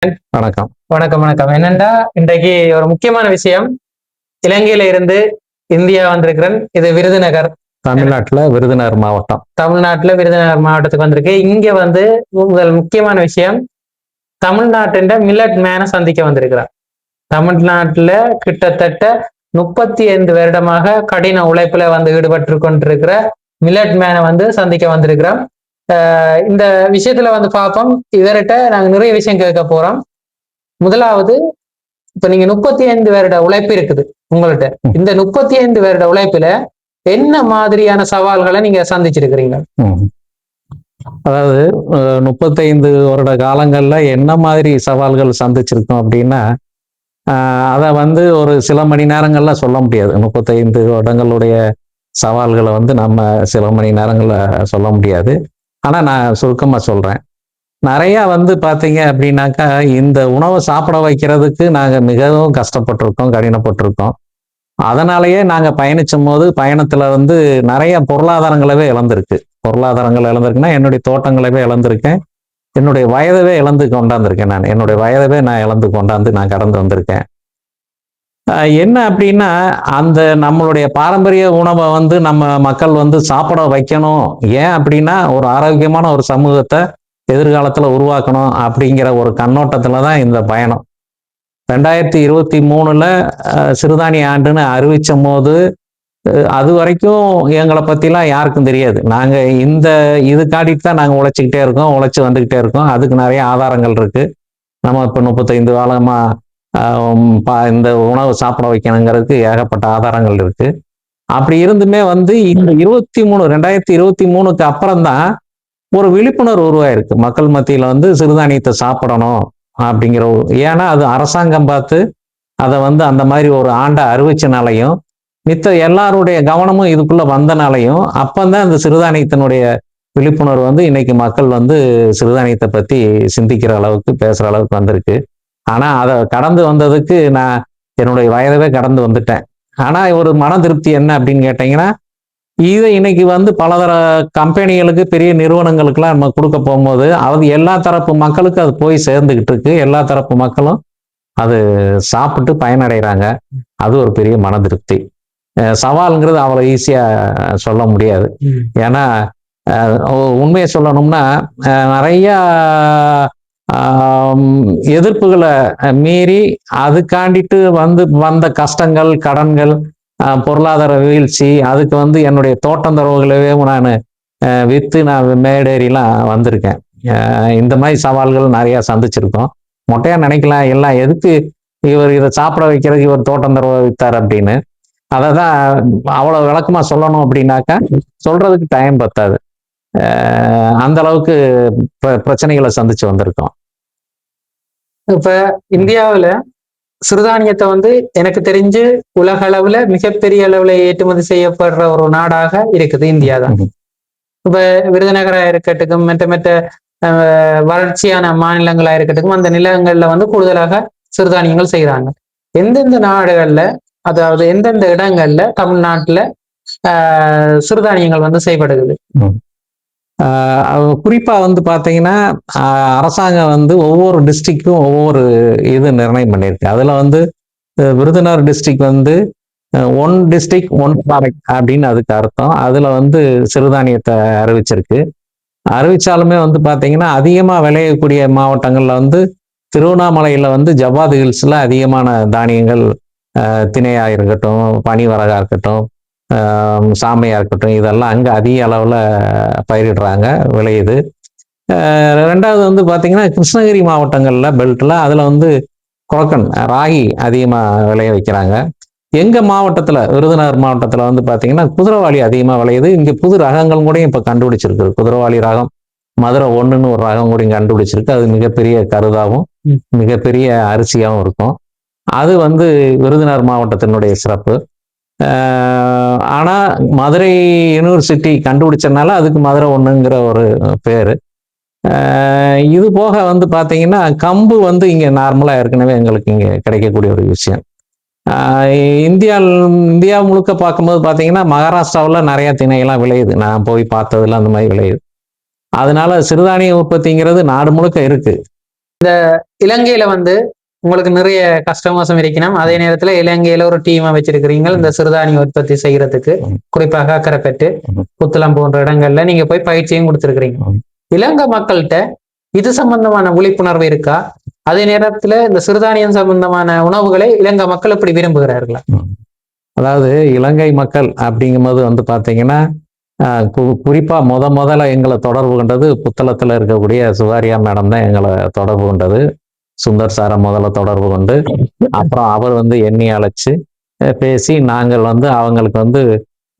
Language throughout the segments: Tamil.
வணக்கம். வணக்கம் வணக்கம். என்னண்டா இன்றைக்கு ஒரு முக்கியமான விஷயம். இலங்கையில இருந்து இந்தியா வந்திருக்கிறேன். இது விருதுநகர், தமிழ்நாட்டுல விருதுநகர் மாவட்டத்துக்கு வந்திருக்கு. இங்க வந்து முதல் முக்கியமான விஷயம், தமிழ்நாட்டின் மில்லட் மேனை சந்திக்க வந்திருக்கிறார். தமிழ்நாட்டுல கிட்டத்தட்ட 35 வருடமாக கடின உழைப்புல வந்து ஈடுபட்டு கொண்டிருக்கிற மில்லட் மேனை வந்து சந்திக்க வந்திருக்கிறோம். இந்த விஷயத்துல வந்து பார்ப்போம். இவர்கிட்ட நாங்க நிறைய விஷயம் கேட்க போறோம். முதலாவது, இப்ப நீங்க 35 வருட உழைப்பு இருக்குது உங்கள்ட்ட. இந்த 35 வருட உழைப்புல என்ன மாதிரியான சவால்களை நீங்க சந்திச்சிருக்கிறீங்க? அதாவது 35 வருட காலங்கள்ல என்ன மாதிரி சவால்கள் சந்திச்சிருக்கோம் அப்படின்னா, அதை வந்து ஒரு சில மணி நேரங்கள்ல சொல்ல முடியாது. 35 வருடங்களுடைய சவால்களை வந்து நம்ம சில மணி நேரங்கள்ல சொல்ல முடியாது. ஆனா நான் சுருக்கமா சொல்றேன். நிறைய வந்து பார்த்தீங்க அப்படின்னாக்கா, இந்த உணவை சாப்பிட வைக்கிறதுக்கு நாங்க மிகவும் கஷ்டப்பட்டிருக்கோம், கடினப்பட்டிருக்கோம். அதனாலேயே நாங்க பயணிச்சும்போது, பயணத்துல வந்து நிறைய பொருளாதாரங்களவே இழந்திருக்கு. பொருளாதாரங்கள் இழந்திருக்குன்னா, என்னுடைய தோட்டங்களவே இழந்திருக்கேன். என்னுடைய வயதவே இழந்து கொண்டாந்துருக்கேன் நான். என்னுடைய வயதவே நான் இழந்து கொண்டாந்து நான் கடந்து வந்திருக்கேன். என்ன அப்படின்னா, அந்த நம்மளுடைய பாரம்பரிய உணவை வந்து நம்ம மக்கள் வந்து சாப்பிட வைக்கணும். ஏன் அப்படின்னா, ஒரு ஆரோக்கியமான ஒரு சமூகத்தை எதிர்காலத்துல உருவாக்கணும் அப்படிங்கிற ஒரு கண்ணோட்டத்துல தான் இந்த பயணம். 2023ல சிறுதானிய ஆண்டுன்னு அறிவிச்சும் போது, அது வரைக்கும் எங்களை பத்திலாம் யாருக்கும் தெரியாது. நாங்க இந்த இதுக்காண்டிட்டு தான் நாங்க உழைச்சிக்கிட்டே இருக்கோம், உழைச்சு வந்துகிட்டே இருக்கோம். அதுக்கு நிறைய ஆதாரங்கள் இருக்கு. நம்ம இப்ப 35 காலமா இந்த உணவு சாப்பிட வைக்கணுங்கிறதுக்கு ஏகப்பட்ட ஆதாரங்கள் இருக்கு. அப்படி இருந்துமே வந்து இந்த 2023க்கு அப்புறம் தான் ஒரு விழிப்புணர்வு உருவாயிருக்கு. மக்கள் மத்தியில வந்து சிறுதானியத்தை சாப்பிடணும் அப்படிங்கிற, ஏன்னா அது அரசாங்கம் பார்த்து அதை வந்து அந்த மாதிரி ஒரு ஆண்டை அறிவிச்சனாலையும், மித்த எல்லாருடைய கவனமும் இதுக்குள்ள வந்தனாலையும், அப்பந்தான் இந்த சிறுதானியத்தினுடைய விழிப்புணர்வு வந்து இன்னைக்கு மக்கள் வந்து சிறுதானியத்தை பத்தி சிந்திக்கிற அளவுக்கு, பேசுற அளவுக்கு வந்திருக்கு. ஆனா அதை கடந்து வந்ததுக்கு நான் என்னுடைய வயதவே கடந்து வந்துட்டேன். ஆனா ஒரு மன திருப்தி என்ன அப்படின்னு கேட்டீங்கன்னா, இதை இன்னைக்கு வந்து பலதர கம்பெனிகளுக்கு, பெரிய நிறுவனங்களுக்கெல்லாம் நம்ம கொடுக்க போகும்போது, அது எல்லா தரப்பு மக்களுக்கும் அது போய் சேர்ந்துகிட்டு இருக்கு. எல்லா தரப்பு மக்களும் அது சாப்பிட்டு பயனடைகிறாங்க. அது ஒரு பெரிய மன திருப்தி. சவால்ங்கிறது அவ்வளவு ஈஸியா சொல்ல முடியாது. ஏன்னா உண்மையை சொல்லணும்னா, நிறைய எதிர்ப்புகளை மீறி அதுக்காண்டிட்டு வந்த கஷ்டங்கள், கடன்கள், பொருளாதார வீழ்ச்சி, அதுக்கு வந்து என்னுடைய தோட்டந்தரவுகளவே நான் வித்து நான் மேடேறிலாம் வந்திருக்கேன். இந்த மாதிரி சவால்கள் நிறைய சந்திச்சிருக்கோம். மொட்டையா நினைக்கலாம், எல்லாம் எதுக்கு இவர் இதை சாப்பிட வைக்கிறதுக்கு இவர் தோட்டந்தரவை வித்தார் அப்படின்னு. அதை தான் அவ்வளவு விளக்கமா சொல்லணும் அப்படின்னாக்கா சொல்றதுக்கு டைம் பத்தாது. அந்த அளவுக்கு பிரச்சனைகளை சந்திச்சு வந்திருக்கோம். இப்ப இந்தியாவுல சிறுதானியத்தை வந்து எனக்கு தெரிஞ்சு உலக அளவுல மிகப்பெரிய அளவுல ஏற்றுமதி செய்யப்படுற ஒரு நாடாக இருக்குது இந்தியா தான். இப்ப விருதுநகரா இருக்கட்டும், மற்ற வறட்சியான மாநிலங்களா இருக்கட்டும், அந்த நிலங்கள்ல வந்து கூடுதலாக சிறுதானியங்கள் செய்யறாங்க. எந்தெந்த நாடுகள்ல, அதாவது எந்தெந்த இடங்கள்ல தமிழ்நாட்டுல சிறுதானியங்கள் வந்து செய்யப்படுகிறது? குறிப்பா வந்து பாத்தீங்கன்னா, அரசாங்கம் வந்து ஒவ்வொரு டிஸ்ட்ரிக்டும் ஒவ்வொரு இது நிர்ணயம் பண்ணியிருக்கு. அதுல வந்து விருதுநகர் டிஸ்ட்ரிக்ட் வந்து ஒன் டிஸ்ட்ரிக்ட் ஒன் ப்ராடக்ட் அப்படின்னு அதுக்கு அர்த்தம். அதுல வந்து சிறுதானியத்தை அறிவிச்சிருக்கு. அறிவிச்சாலுமே வந்து பாத்தீங்கன்னா, அதிகமா விளையக்கூடிய மாவட்டங்கள்ல வந்து திருவண்ணாமலையில வந்து ஜவ்வாது ஹில்ஸ்ல அதிகமான தானியங்கள், திணையா இருக்கட்டும், பனிவரகா இருக்கட்டும், சாமையா இருக்கட்டும், இதெல்லாம் அங்கே அதிக அளவில் பயிரிடுறாங்க, விளையுது. ரெண்டாவது வந்து பார்த்தீங்கன்னா, கிருஷ்ணகிரி மாவட்டங்களில் பெல்ட்டில் அதில் வந்து குரக்கன், ராகி அதிகமாக விளைய வைக்கிறாங்க. எங்கள் மாவட்டத்தில், விருதுநகர் மாவட்டத்தில் வந்து பார்த்தீங்கன்னா, குதிரைவாளி அதிகமாக விளையுது. இங்கே புது ரகங்கள் கூட இப்போ கண்டுபிடிச்சிருக்கு. குதிரைவாளி ரகம் மதுரை 1ன்னு ஒரு ரகம் கூட கண்டுபிடிச்சிருக்கு. அது மிகப்பெரிய கருதாகவும் மிகப்பெரிய அரிசியாகவும் இருக்கும். அது வந்து விருதுநகர் மாவட்டத்தினுடைய சிறப்பு. ஆனா மதுரை யூனிவர்சிட்டி கண்டுபிடிச்சதுனால அதுக்கு மதுரை 1ங்கிற ஒரு பேரு. இது போக வந்து பாத்தீங்கன்னா, கம்பு வந்து இங்க நார்மலா ஏற்கனவே எங்களுக்கு இங்க கிடைக்கக்கூடிய ஒரு விஷயம். இந்தியா முழுக்க பார்க்கும்போது பாத்தீங்கன்னா, மகாராஷ்டிராவில் நிறைய திணையெல்லாம் விளையுது. நான் போய் பார்த்ததுல அந்த மாதிரி விளையுது. அதனால சிறுதானிய உற்பத்திங்கிறது நாடு முழுக்க இருக்கு. இந்த இலங்கையில வந்து உங்களுக்கு நிறைய கஸ்டமர்ஸும் இருக்கணும். அதே நேரத்துல இலங்கையில ஒரு டீமா வச்சிருக்கிறீங்க இந்த சிறுதானிய உற்பத்தி செய்யறதுக்கு, குறிப்பாக அக்கரைப்பட்டு, புத்தளம் போன்ற இடங்கள்ல நீங்க போய் பயிற்சியும் கொடுத்துருக்கிறீங்க. இலங்கை மக்கள்கிட்ட இது சம்பந்தமான விழிப்புணர்வு இருக்கா? அதே நேரத்துல இந்த சிறுதானியம் சம்பந்தமான உணவுகளை இலங்கை மக்கள் எப்படி விரும்புகிறார்களா? அதாவது இலங்கை மக்கள் அப்படிங்கும்போது வந்து பாத்தீங்கன்னா குறிப்பா முதல்ல எங்களை தொடர்பு கொண்டது புத்தளத்துல இருக்கக்கூடிய சுகாரியா மேடம் தான் எங்களை தொடர்பு கொண்டது. சுந்தர் சாரை முதல்ல தொடர்பு கொண்டு அப்புறம் அவர் வந்து எண்ணி அழைச்சு பேசி நாங்கள் வந்து அவங்களுக்கு வந்து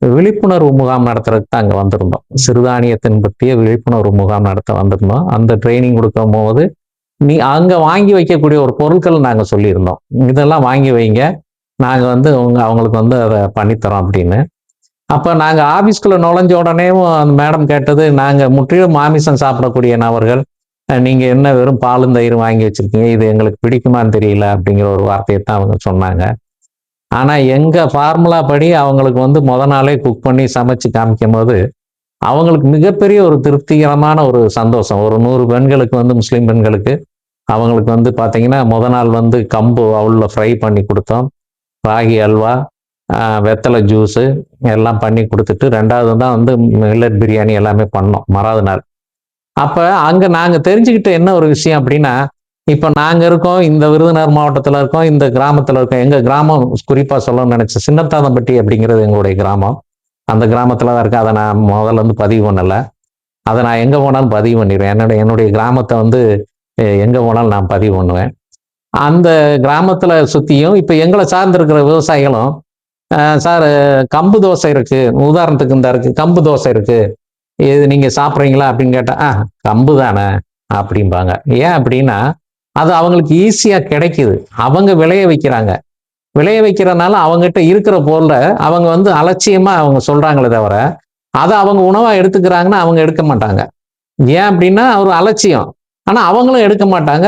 விழிப்புணர்வு முகாம் நடத்துறதுக்கு தான் அங்கே வந்திருந்தோம். சிறுதானியத்தின் பற்றிய விழிப்புணர்வு முகாம் நடத்த வந்திருந்தோம். அந்த ட்ரைனிங் கொடுக்கும் போது அங்கே வாங்கி வைக்கக்கூடிய ஒரு பொருட்கள் நாங்கள் சொல்லியிருந்தோம், இதெல்லாம் வாங்கி வைங்க, நாங்கள் வந்து அவங்களுக்கு வந்து அதை பண்ணித்தரோம் அப்படின்னு. அப்போ நாங்கள் ஆஃபீஸ்குள்ளே நுழைஞ்ச உடனே அந்த மேடம் கேட்டது, நாங்கள் முற்றிலும் மாமிசம் சாப்பிடக்கூடிய நபர்கள், நீங்கள் என்ன வெறும் பாலும் தயிர் வாங்கி வச்சுருக்கீங்க, இது எங்களுக்கு பிடிக்குமான்னு தெரியல அப்படிங்கிற ஒரு வார்த்தையை தான் அவங்க சொன்னாங்க. ஆனால் எங்கள் ஃபார்முலா படி அவங்களுக்கு வந்து நாளே குக் பண்ணி சமைச்சு காமிக்கும் போது அவங்களுக்கு மிகப்பெரிய ஒரு திருப்திகரமான ஒரு சந்தோஷம். ஒரு 100 பெண்களுக்கு வந்து முஸ்லீம் பெண்களுக்கு அவங்களுக்கு வந்து பார்த்தீங்கன்னா நாள் வந்து கம்பு அவுளில் ஃப்ரை பண்ணி கொடுத்தோம், ராகி அல்வா, வெத்தலை ஜூஸு எல்லாம் பண்ணி கொடுத்துட்டு 2வது தான் வந்து மில்லட் பிரியாணி எல்லாமே பண்ணோம் மறாவது நாள். அப்போ அங்கே நாங்கள் தெரிஞ்சுக்கிட்ட என்ன ஒரு விஷயம் அப்படின்னா, இப்போ நாங்கள் இருக்கோம் இந்த விருதுநகர் மாவட்டத்தில் இருக்கோம், இந்த கிராமத்தில் இருக்கோம். எங்கள் கிராமம் குறிப்பாக சொல்லணும்னு நினச்சேன், சின்னத்தாதம்பட்டி அப்படிங்கிறது எங்களுடைய கிராமம். அந்த கிராமத்தில் தான் இருக்கேன். அதை நான் முதல்ல வந்து பதிவு பண்ணலை. அதை நான் எங்கே போனாலும் பதிவு பண்ணிடுவேன். என்னுடைய கிராமத்தை வந்து எங்கே போனாலும் நான் பதிவு பண்ணுவேன். அந்த கிராமத்தில் சுற்றியும் இப்போ எங்களை சார்ந்திருக்கிற விவசாயிகளும், சார் கம்பு தோசை இருக்கு, உதாரணத்துக்கு இந்த இருக்கு கம்பு தோசை இருக்கு, இது நீங்கள் சாப்பிட்றீங்களா அப்படின்னு கேட்டால் கம்பு தானே அப்படிம்பாங்க. ஏன் அப்படின்னா அது அவங்களுக்கு ஈஸியாக கிடைக்குது, அவங்க விளைய வைக்கிறாங்க. விளைய வைக்கிறனால அவங்ககிட்ட இருக்கிற பொருளை அவங்க வந்து அலட்சியமா அவங்க சொல்றாங்களே தவிர அதை அவங்க உணவா எடுத்துக்கிறாங்கன்னா அவங்க எடுக்க மாட்டாங்க. ஏன் அப்படின்னா ஒரு அலட்சியம். ஆனா அவங்களும் எடுக்க மாட்டாங்க,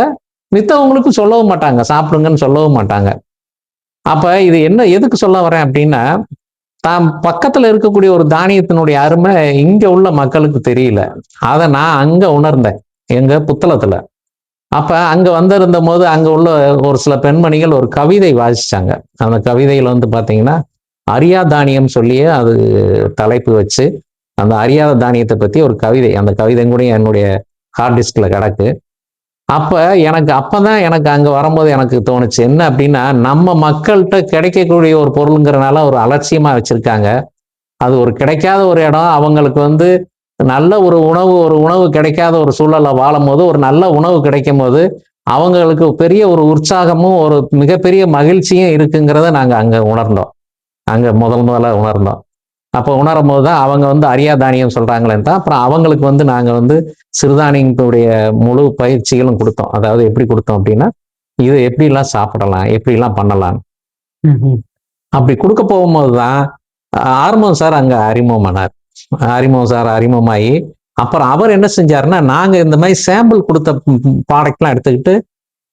மித்தவங்களுக்கும் சொல்லவும் மாட்டாங்க, சாப்பிடுங்கன்னு சொல்லவும் மாட்டாங்க. அப்ப இது என்ன எதுக்கு சொல்ல வரேன் அப்படின்னா, தான் பக்கத்துல இருக்கக்கூடிய ஒரு தானியத்தினுடைய அருமை இங்க உள்ள மக்களுக்கு தெரியல. அதை நான் அங்க உணர்ந்தேன், எங்க புத்தளத்துல. அப்ப அங்க வந்திருந்த போது அங்க உள்ள ஒரு சில பெண்மணிகள் ஒரு கவிதை வாசிச்சாங்க. அந்த கவிதையில வந்து பாத்தீங்கன்னா அரியா தானியம் சொல்லியே அது தலைப்பு வச்சு அந்த அறியாத தானியத்தை பத்தி ஒரு கவிதை, அந்த கவிதை கூட என்னுடைய ஹார்ட் டிஸ்க்ல கிடக்கு. அப்ப அப்பதான் எனக்கு அங்க வரும்போது எனக்கு தோணுச்சு என்ன அப்படின்னா, நம்ம மக்கள்கிட்ட கிடைக்கக்கூடிய ஒரு பொருளுங்கிறனால ஒரு அலட்சியமா வச்சிருக்காங்க. அது ஒரு கிடைக்காத ஒரு இடம். அவங்களுக்கு வந்து நல்ல ஒரு உணவு கிடைக்காத ஒரு சூழல்ல வாழும் போது ஒரு நல்ல உணவு கிடைக்கும் போது அவங்களுக்கு பெரிய ஒரு உற்சாகமும் ஒரு மிகப்பெரிய மகிழ்ச்சியும் இருக்குங்கிறத நாங்க அங்க உணர்ந்தோம். அங்க முதல்ல உணர்ந்தோம். அப்போ உணரும் போதுதான் அவங்க வந்து அரியா தானியம் சொல்றாங்களேன்னு தான் அப்புறம் அவங்களுக்கு வந்து நாங்க வந்து சிறுதானியத்துடைய முழு பயிற்சிகளும் கொடுத்தோம். அதாவது எப்படி கொடுத்தோம் அப்படின்னா, இது எப்படிலாம் சாப்பிடலாம், எப்படிலாம் பண்ணலாம் அப்படி கொடுக்க போகும்போதுதான் ஆர்மோ சார் அங்க அறிமுகமானார். அறிமுகமாகி அப்புறம் அவர் என்ன செஞ்சாருன்னா, நாங்க இந்த மாதிரி சாம்பிள் கொடுத்த ப்ராடக்ட்லாம் எடுத்துக்கிட்டு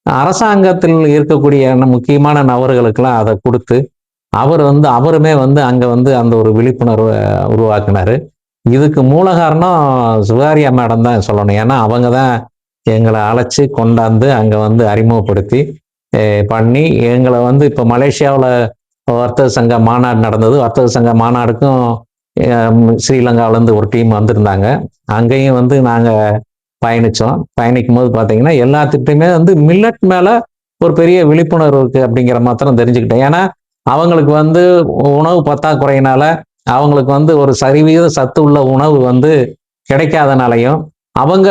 அரசாங்கத்தில் இருக்கக்கூடிய முக்கியமான நபர்களுக்கெல்லாம் அதை கொடுத்து அவருமே வந்து அங்க வந்து அந்த ஒரு விழிப்புணர்வை உருவாக்குனாரு. இதுக்கு மூல காரணம் சுகாரியா மேடம் தான் சொல்லணும். ஏன்னா அவங்க தான் எங்களை அழைச்சி கொண்டாந்து அங்க வந்து அறிமுகப்படுத்தி பண்ணி எங்களை வந்து இப்போ மலேசியாவில் வர்த்தக சங்க மாநாடு நடந்தது. வர்த்தக சங்க மாநாடுக்கும் ஸ்ரீலங்காவிலேருந்து ஒரு டீம் வந்திருந்தாங்க. அங்கேயும் வந்து நாங்கள் பயணிக்கும் போது பார்த்தீங்கன்னா எல்லாத்துக்கிட்டையுமே வந்து மில்லட் மேலே ஒரு பெரிய விழிப்புணர்வு இருக்குது அப்படிங்கிற மாத்திரம் தெரிஞ்சுக்கிட்டேன். ஏன்னா அவங்களுக்கு வந்து உணவு பற்றாக்குறையினால அவங்களுக்கு வந்து ஒரு சரிவிகித சத்து உள்ள உணவு வந்து கிடைக்காதனாலையும் அவங்க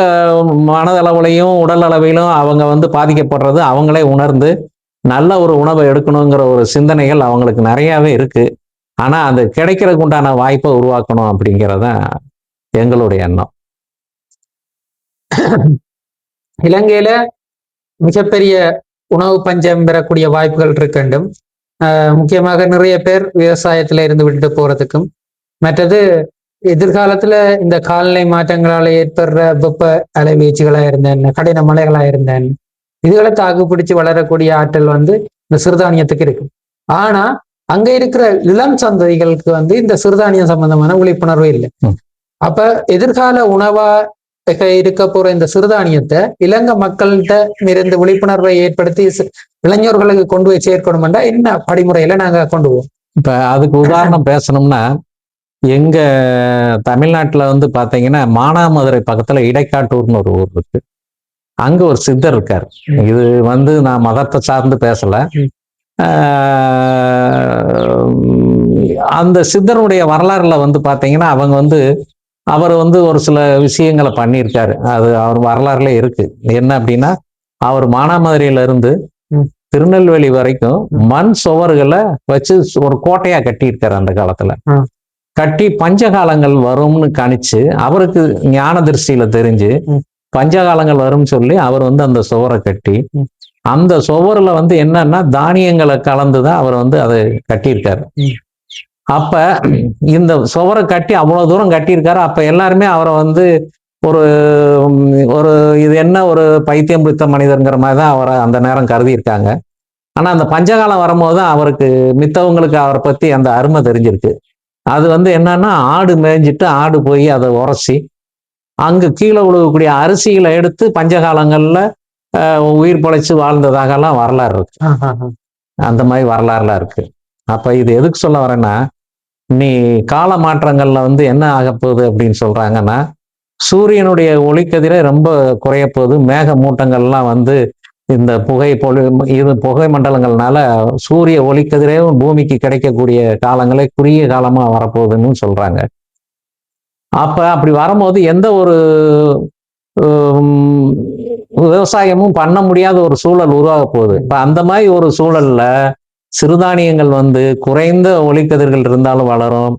மனதளவுலையும் உடல் அளவிலும் அவங்க வந்து பாதிக்கப்படுறது அவங்களே உணர்ந்து நல்ல ஒரு உணவை எடுக்கணுங்கிற ஒரு சிந்தனைகள் அவங்களுக்கு நிறையாவே இருக்கு. ஆனா அது கிடைக்கிறதுக்கு உண்டான வாய்ப்பை உருவாக்கணும் அப்படிங்கிறதான் எங்களுடைய எண்ணம். இலங்கையில மிகப்பெரிய உணவு பஞ்சம் பெறக்கூடிய வாய்ப்புகள் இருக்கின்றும், முக்கியமாக நிறைய பேர் விவசாயத்துல இருந்து விட்டு போறதுக்கும், மற்றது எதிர்காலத்துல இந்த காலநிலை மாற்றங்களால ஏற்படுற வெப்ப அலைவீச்சுகளா இருந்தேன், கடின மழைகளா இருந்தேன், இதுகளை தாக்கு பிடிச்சு வளரக்கூடிய ஆற்றல் வந்து இந்த சிறுதானியத்துக்கு இருக்கு. ஆனா அங்க இருக்கிற இளம் சந்ததிகளுக்கு வந்து இந்த சிறுதானியம் சம்பந்தமான விழிப்புணர்வு இல்லை. அப்ப எதிர்கால உணவா இருக்க போற இந்த சிறுதானியத்தை இலங்கை மக்கள்கிட்ட இருந்து விழிப்புணர்வை ஏற்படுத்தி இளைஞர்களுக்கு கொண்டு போய் சேர்க்கணும்னா என்ன படிமுறையில நாங்க கொண்டு போவோம்? இப்ப அதுக்கு உதாரணம் பேசணும்னா, எங்க தமிழ்நாட்டுல வந்து பாத்தீங்கன்னா, மானாமதுரை பக்கத்துல இடைக்காட்டூர்னு ஒரு ஊர் இருக்கு. அங்க ஒரு சித்தர் இருக்காரு. இது வந்து நான் மதத்தை சார்ந்து பேசல. அந்த சித்தருடைய வரலாறுல வந்து பாத்தீங்கன்னா, அவங்க வந்து அவர் வந்து ஒரு சில விஷயங்களை பண்ணியிருக்காரு. அது அவர் வரலாறுல இருக்கு. என்ன அப்படின்னா, அவர் மானாமதுரையில இருந்து திருநெல்வேலி வரைக்கும் மண் சுவர்களை வச்சு ஒரு கோட்டையா கட்டியிருக்காரு அந்த காலத்துல. கட்டி பஞ்சகாலங்கள் வரும்னு கணிச்சு, அவருக்கு ஞான திருஷ்டியில தெரிஞ்சு பஞ்சகாலங்கள் வரும்னு சொல்லி அவர் வந்து அந்த சுவரை கட்டி, அந்த சுவர்ல வந்து என்னன்னா தானியங்களை கலந்துதான் அவர் வந்து அதை கட்டியிருக்காரு. அப்ப இந்த சுவரை கட்டி அவ்வளவு தூரம் கட்டியிருக்காரு. அப்ப எல்லாருமே அவரை வந்து ஒரு ஒரு இது என்ன ஒரு பைத்தியம் பிடித்த மனிதர்ங்கிற மாதிரி தான் அவரை அந்த நேரம் கருதி இருக்காங்க. ஆனா அந்த பஞ்சகாலம் வரும்போது அவருக்கு மித்தவங்களுக்கு அவரை பத்தி அந்த அருமை தெரிஞ்சிருக்கு. அது வந்து என்னன்னா ஆடு மேய்ஞ்சிட்டு ஆடு போய் அதை உரசி அங்கு கீழே விழுகக்கூடிய அரிசிகளை எடுத்து பஞ்சகாலங்கள்ல உயிர் பொழைச்சு வாழ்ந்ததாகலாம் வரலாறு இருக்கு. அந்த மாதிரி வரலாறுலாம் இருக்கு. அப்ப இது எதுக்கு சொல்ல வரேன்னா, நீ கால மாற்றங்கள்ல வந்து என்ன ஆக போகுது அப்படின்னு சொல்றாங்கன்னா, சூரியனுடைய ஒளிக்கதிரை ரொம்ப குறைய போகுது. மேக மூட்டங்கள்லாம் வந்து இந்த இது புகை மண்டலங்கள்னால சூரிய ஒளிக்கதிரே பூமிக்கு கிடைக்கக்கூடிய காலங்களே குறுகிய காலமா வரப்போகுதுன்னு சொல்றாங்க. அப்ப அப்படி வரும்போது எந்த ஒரு விவசாயமும் பண்ண முடியாத ஒரு சூழல் உருவாக போகுது. இப்ப அந்த மாதிரி ஒரு சூழல்ல சிறுதானியங்கள் வந்து குறைந்த ஒளிக்கதிர்கள் இருந்தாலும் வளரும்.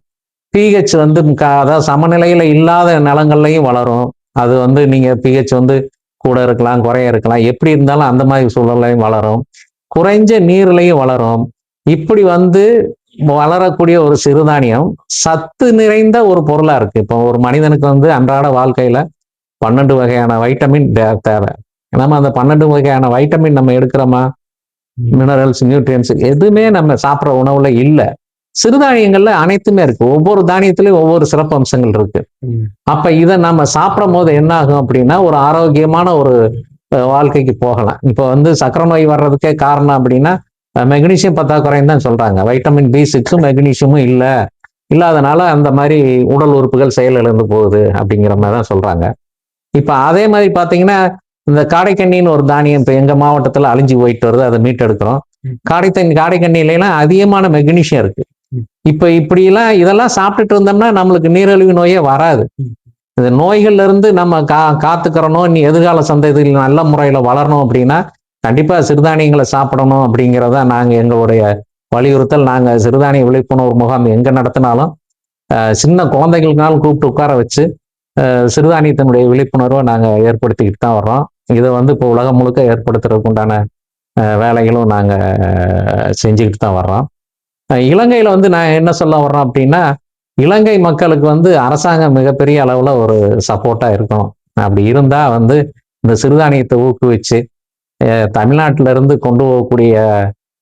பிஹெச் வந்து அதாவது சமநிலையில இல்லாத நிலங்கள்லையும் வளரும். அது வந்து நீங்க பிஹெச் வந்து கூட இருக்கலாம், குறைய இருக்கலாம். எப்படி இருந்தாலும் அந்த மாதிரி சூழல்லையும் வளரும். குறைஞ்ச நீர்லையும் வளரும். இப்படி வந்து வளரக்கூடிய ஒரு சிறுதானியம் சத்து நிறைந்த ஒரு பொருளா இருக்கு. இப்போ ஒரு மனிதனுக்கு வந்து அன்றாட வாழ்க்கையில 12 வகையான வைட்டமின் தேவை. நம்ம அந்த 12 வகையான வைட்டமின் நம்ம எடுக்கிறோமா? மினரல்ஸ், நியூட்ரியன்ஸ் எதுவுமே நம்ம சாப்பிட்ற உணவுல இல்லை. சிறுதானியங்கள்ல அனைத்துமே இருக்கு. ஒவ்வொரு தானியத்திலையும் ஒவ்வொரு சிறப்பு அம்சங்கள் இருக்கு. அப்ப இதை நம்ம சாப்பிடும் போது என்ன ஆகும் அப்படின்னா, ஒரு ஆரோக்கியமான ஒரு வாழ்க்கைக்கு போகலாம். இப்போ வந்து சக்கரை நோய் வர்றதுக்கே காரணம் அப்படின்னா மெக்னீசியம் பற்றாக்குறைன்னு தான் சொல்றாங்க. வைட்டமின் B6 மெக்னீசியமும் இல்லாதனால அந்த மாதிரி உடல் உறுப்புகள் செயலிழந்து போகுது அப்படிங்கிற மாதிரி தான் சொல்றாங்க. இப்ப அதே மாதிரி பாத்தீங்கன்னா, இந்த காடைக்கண்ணின்னு ஒரு தானியம் இப்ப எங்க மாவட்டத்துல அழிஞ்சு போயிட்டு வருது. அதை மீட்டெடுக்கிறோம். காடைக்கண்ணிலாம் அதிகமான மெக்னீசியம் இருக்கு. இப்ப இப்படிலாம் இதெல்லாம் சாப்பிட்டுட்டு இருந்தோம்னா நம்மளுக்கு நீரிழிவு நோயே வராது. இந்த நோய்கள்ல இருந்து நம்ம காத்துக்கிறணும். நீ எதிர்கால சந்ததியில் நல்ல முறையில வளரணும் அப்படின்னா கண்டிப்பா சிறுதானியங்களை சாப்பிடணும் அப்படிங்கிறத நாங்க எங்களுடைய வலியுறுத்தல். நாங்க சிறுதானிய விழிப்புணர்வு முகாம் எங்க நடத்தினாலும் சின்ன குழந்தைகளுக்குனாலும் கூப்பிட்டு உட்கார வச்சு சிறுதானியத்தினுடைய விழிப்புணர்வை நாங்க ஏற்படுத்திக்கிட்டு தான் வர்றோம். இதை வந்து இப்போ உலகம் முழுக்க ஏற்படுத்துறதுக்கு உண்டான வேலைகளும் நாங்க செஞ்சுக்கிட்டு தான் வர்றோம். இலங்கையில வந்து நான் என்ன சொல்ல வர்றோம் அப்படின்னா, இலங்கை மக்களுக்கு வந்து அரசாங்கம் மிகப்பெரிய அளவுல ஒரு சப்போர்ட்டா இருக்கணும். அப்படி இருந்தா வந்து இந்த சிறுதானியத்தை ஊக்குவிச்சு தமிழ்நாட்டில இருந்து கொண்டு போகக்கூடிய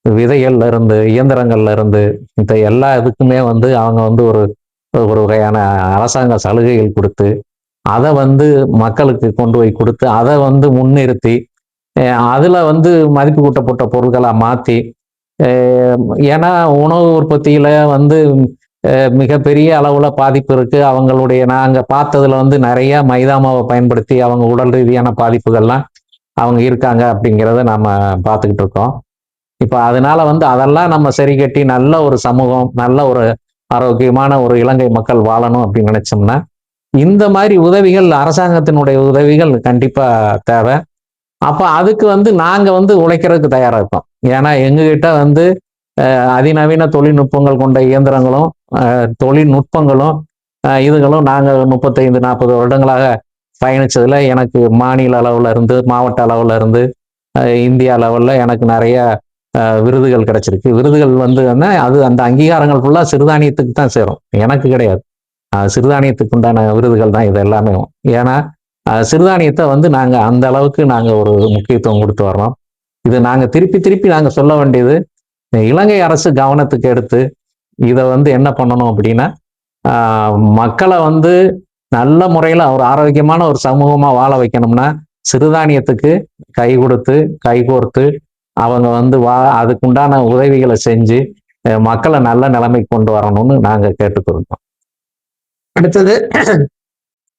விதைகள்ல இருந்து, இயந்திரங்கள்ல இருந்து இந்த எல்லா இதுக்குமே வந்து அவங்க வந்து ஒரு வகையான அரசாங்க சலுகைகள் கொடுத்து அதை வந்து மக்களுக்கு கொண்டு போய் கொடுத்து அதை வந்து முன்னிறுத்தி அதுல வந்து மதிப்பு கூட்டப்பட்ட பொருட்களை மாற்றி, ஏன்னா உணவு உற்பத்தியில வந்து மிகப்பெரிய அளவுல பாதிப்பு இருக்கு. அவங்களுடைய நாங்க பார்த்ததுல வந்து நிறைய மைதா மாவை பயன்படுத்தி அவங்க உடல் ரீதியான பாதிப்புகள்லாம் அவங்க இருக்காங்க அப்படிங்கிறத நம்ம பார்த்துக்கிட்டு இருக்கோம். இப்ப அதனால வந்து அதெல்லாம் நம்ம சரி கட்டி நல்ல ஒரு சமூகம், நல்ல ஒரு ஆரோக்கியமான ஒரு இலங்கை மக்கள் வாழணும் அப்படின்னு நினைச்சோம்னா இந்த மாதிரி உதவிகள், அரசாங்கத்தினுடைய உதவிகள் கண்டிப்பா தேவை. அப்ப அதுக்கு வந்து நாங்க வந்து உழைக்கிறதுக்கு தயாரா இருக்கோம். ஏன்னா எங்ககிட்ட வந்து அதிநவீன தொழில்நுட்பங்கள் கொண்ட இயந்திரங்களும் தொழில்நுட்பங்களும் இதுகளும் நாங்க 35-40 வருடங்களாக பயணிச்சதுல எனக்கு மாநில அளவுல இருந்து, மாவட்ட அளவுல இருந்து, இந்தியா லெவல்ல எனக்கு நிறைய விருதுகள் கிடைச்சிருக்கு. விருதுகள் வந்து அது அந்த அங்கீகாரங்கள் ஃபுல்லா சிறுதானியத்துக்கு தான் சேரும், எனக்கு கிடையாது. சிறுதானியத்துக்கு உண்டான விருதுகள் தான் இது எல்லாமே. ஏன்னா சிறுதானியத்தை வந்து நாங்க அந்த அளவுக்கு நாங்க ஒரு முக்கியத்துவம் கொடுத்து வர்றோம். இது நாங்க திருப்பி நாங்க சொல்ல வேண்டியது, இலங்கை அரசு கவனத்துக்கு எடுத்து இதை வந்து என்ன பண்ணணும் அப்படின்னா, மக்களை வந்து நல்ல முறையில் ஒரு ஆரோக்கியமான ஒரு சமூகமா வாழ வைக்கணும்னா சிறுதானியத்துக்கு கை கொடுத்து கைகோர்த்து அவங்க வந்து அதுக்குண்டான உதவிகளை செஞ்சு மக்களை நல்ல நிலைமைக்கு கொண்டு வரணும்னு நாங்க கேட்டுக்கொள்கிறோம். அடுத்தது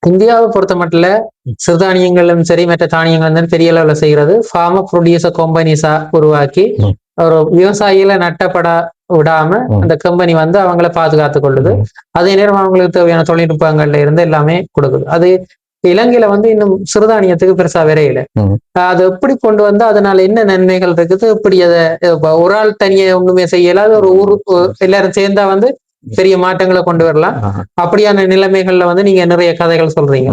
இந்தியாவை பொறுத்த மட்டும் சிறுதானியங்களும் சரி மற்ற தானியங்களும் பெரிய அளவுல செய்யறது ஃபார்மர் ப்ரொடியூசர் கம்பெனிஸா உருவாக்கி ஒரு விவசாயிகளை நட்டப்பட விடாம அந்த கம்பெனி வந்து அவங்கள பாதுகாத்து கொள்ளுது. அதே நேரம் அவங்களுக்கு தேவையான தொழில்நுட்பங்கள்ல இருந்து எல்லாமே கொடுக்குது. அது இலங்கையில வந்து இன்னும் சிறுதானியத்துக்கு பெருசா விரையில அது எப்படி கொண்டு வந்து அதனால என்ன நன்மைகள் இருக்குது, எப்படி அதை ஒரு ஆள் தனியா ஒண்ணுமே செய்யல, ஒரு ஊரு எல்லாரும் சேர்ந்தா வந்து பெரிய மாற்றங்களை கொண்டு வரலாம். அப்படியான நிலைமைகள்ல வந்து நீங்க நிறைய கதைகள் சொல்றீங்க.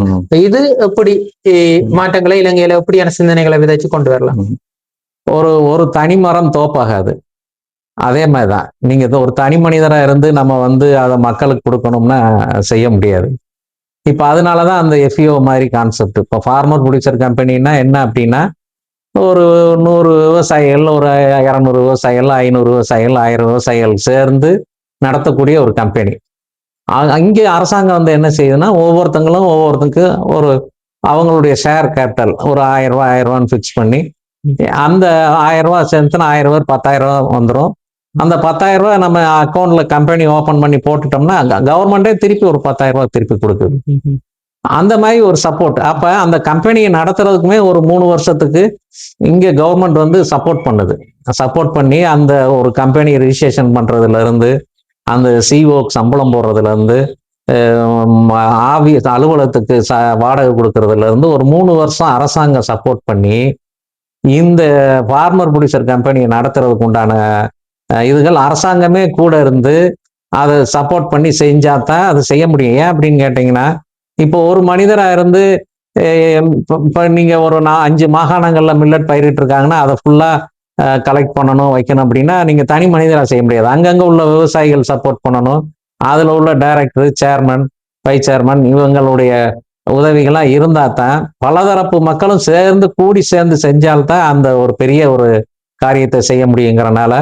இது எப்படி மாற்றங்களை இலங்கையில எப்படியான சிந்தனைகளை விதைச்சு கொண்டு வரலாம்? ஒரு தனி மரம் தோப்பாகாது. அதே மாதிரிதான் நீங்க ஒரு தனி மனிதரா இருந்து நம்ம வந்து அதை மக்களுக்கு கொடுக்கணும்னா செய்ய முடியாது. இப்ப அதனாலதான் அந்த எஃப்இஓ மாதிரி கான்செப்ட். இப்போ ஃபார்மர் ப்ரொடியூசர் கம்பெனின்னா என்ன அப்படின்னா, ஒரு 100 விவசாயிகள், ஒரு 200 விவசாயிகள், 500 விவசாயிகள், 1000 விவசாயிகள் சேர்ந்து நடத்தக்கூடிய ஒரு கம்பெனி. அங்கே அரசாங்கம் வந்து என்ன செய்யுதுன்னா, ஒவ்வொருத்தருக்கு ஒரு அவங்களுடைய ஷேர் கேபிட்டல் ஒரு 1000 ரூபான்னு ஃபிக்ஸ் பண்ணி, அந்த 1000 ரூபாய் சேர்ந்துன்னா 1000 ரூபாய் 10,000 ரூபாய் வந்துடும். அந்த 10,000 ரூபாய் நம்ம அக்கௌண்ட்ல கம்பெனி ஓபன் பண்ணி போட்டுட்டோம்னா கவர்மெண்டே திருப்பி ஒரு 10,000 ரூபாய் திருப்பி கொடுக்குது. அந்த மாதிரி ஒரு சப்போர்ட். அப்ப அந்த கம்பெனியை நடத்துறதுக்குமே ஒரு 3 வருஷத்துக்கு இங்க கவர்மெண்ட் வந்து சப்போர்ட் பண்ணுது. சப்போர்ட் பண்ணி அந்த ஒரு கம்பெனி ரிஜிஸ்ட்ரேஷன் பண்றதுல இருந்து, அந்த சிஓக்கு சம்பளம் போடுறதுல இருந்து, ஆபீஸ் அலுவலகத்துக்கு வாடகை கொடுக்கறதுல இருந்து ஒரு 3 வருஷம் அரசாங்கம் சப்போர்ட் பண்ணி இந்த ஃபார்மர் ப்ரொடியூசர் கம்பெனியை நடத்துறதுக்கு உண்டான இதுகள் அரசாங்கமே கூட இருந்து அதை சப்போர்ட் பண்ணி செஞ்சாதான் அது செய்ய முடியும். ஏன் அப்படின்னு கேட்டீங்கன்னா, இப்போ ஒரு மனிதரா இருந்து இப்போ நீங்க ஒரு 5 மாகாணங்கள்ல மில்லட் பயிரிட்டு இருக்காங்கன்னா அதை ஃபுல்லா கலெக்ட் பண்ணணும் வைக்கணும் அப்படின்னா நீங்க தனி மனிதராக செய்ய முடியாது. அங்கங்க உள்ள விவசாயிகள் சப்போர்ட் பண்ணணும். அதுல உள்ள டைரக்டர், சேர்மன், வைஸ் சேர்மன் இவங்களுடைய உதவிகள்லாம் இருந்தா தான் பலதரப்பு மக்களும் கூடி சேர்ந்து செஞ்சால்தான் அந்த ஒரு பெரிய ஒரு காரியத்தை செய்ய முடியுங்கிறனால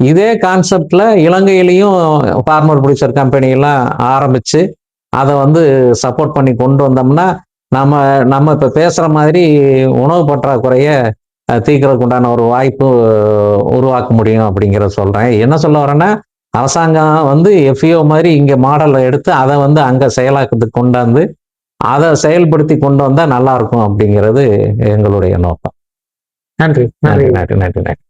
இதே கான்செப்ட்ல இலங்கையிலையும் ஃபார்மர் ப்ரொடியூசர் கம்பெனி எல்லாம் ஆரம்பிச்சு அதை வந்து சப்போர்ட் பண்ணி கொண்டு வந்தோம்னா நம்ம இப்ப பேசுற மாதிரி உணவு பற்றாக்குறைய தீர்க்கறதுக்கு உண்டான ஒரு வாய்ப்பு உருவாக்க முடியும் அப்படிங்கிறத சொல்றேன். என்ன சொல்ல வரேன்னா, அரசாங்கம் வந்து எஃப்இஓ மாதிரி இங்க மாடலை எடுத்து அதை வந்து அங்க செயலாக்கத்துக்கு கொண்டாந்து அதை செயல்படுத்தி கொண்டு வந்தா நல்லா இருக்கும் அப்படிங்கிறது எங்களுடைய நோக்கம். நன்றி. நன்றி நன்றி நன்றி நன்றி.